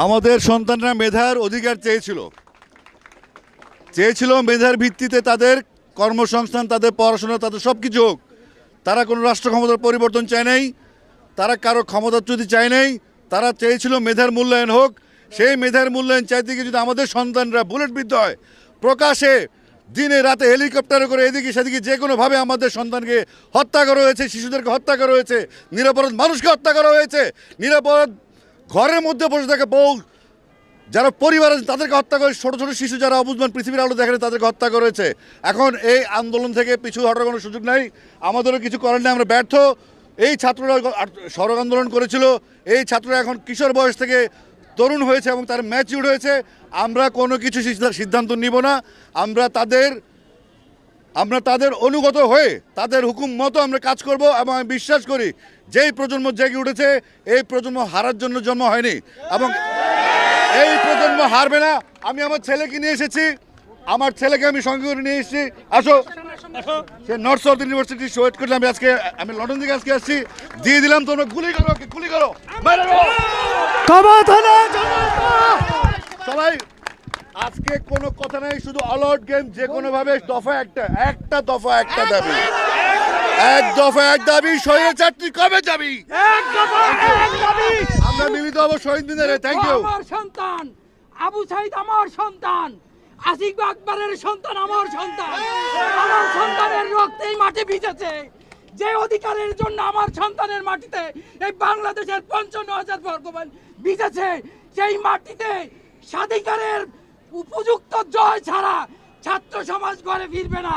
আমাদের সন্তানরা মেধার অধিকার চেয়েছিল মেধার ভিত্তিতে তাদের কর্মসংস্থান, তাদের পড়াশোনা, তাদের সব কিছু হোক। তারা কোনো রাষ্ট্র ক্ষমতার পরিবর্তন চায় নাই, তারা কারো ক্ষমতাচ্যুতি চায় নাই, তারা চেয়েছিল মেধার মূল্যায়ন হোক। সেই মেধার মূল্যায়ন চাইতে গিয়ে যদি আমাদের সন্তানরা বুলেটবিদ্ধ হয়, প্রকাশে দিনে রাতে হেলিকপ্টারে করে এদিকে সেদিকে যে কোনোভাবে আমাদের সন্তানকে হত্যা করা হয়েছে, শিশুদেরকে হত্যা করা হয়েছে, নিরাপরাধ মানুষকে হত্যা করা হয়েছে, নিরাপরাধ ঘরের মধ্যে বসে থাকে বউ যারা পরিবার আছে তাদেরকে হত্যা করে, ছোটো ছোটো শিশু যারা অবুঝমান পৃথিবীর আলো দেখে তাদেরকে হত্যা করেছে। এখন এই আন্দোলন থেকে পিছু হটার কোনো সুযোগ নাই, আমাদেরও কিছু করার নেই, আমরা ব্যর্থ। এই ছাত্ররা সড়ক আন্দোলন করেছিল, এই ছাত্ররা এখন কিশোর বয়স থেকে তরুণ হয়েছে এবং তার ম্যাচিউর হয়েছে। আমরা কোনো কিছু সিদ্ধান্ত নিব না, আমরা তাদের অনুগত হয়ে তাদের হুকুম মতো আমরা কাজ করব। এবং আমি বিশ্বাস করি যেই প্রজন্ম জেগে উঠেছে, এই প্রজন্ম হারার জন্য জন্ম হয়নি এবং এই প্রজন্ম হারবে না। আমি আমার ছেলেকে নিয়ে এসেছি, আমার ছেলেকে আমি সঙ্গে করে নিয়ে এসেছি। আসো, সে নর্থ সাউথ ইউনিভার্সিটি ওয়েট করলাম। আমি লন্ডন থেকে আজকে আসছি, দিয়ে দিলাম। তোমরা গুলি করো, গুলি করো, সবাই। আজকে কোনো কথা নাই, শুধু অল আউট গেম। যে কোনো ভাবে দফা একটা দফা একটা দাবি, এক দফা এক দাবি। স্বৈরাচারী কবে যাবি? আমরা মিলিত হবো শহীদ মিনারে। Thank you. আমার সন্তান আবু সাইদ, আমার সন্তান আসিফ আকবরের সন্তান, আমার সন্তান। আমার সন্তানের রক্তেই মাটি ভিজেছে। যে অধিকারের জন্য আমার সন্তানের মাটিতে এই বাংলাদেশের 55,000 বর্গমাইল ভিজেছে, সেই মাটিতে স্বাধিকারের উপযুক্ত জয় ছাড়া ছাত্র সমাজ ঘরে ফিরবে না।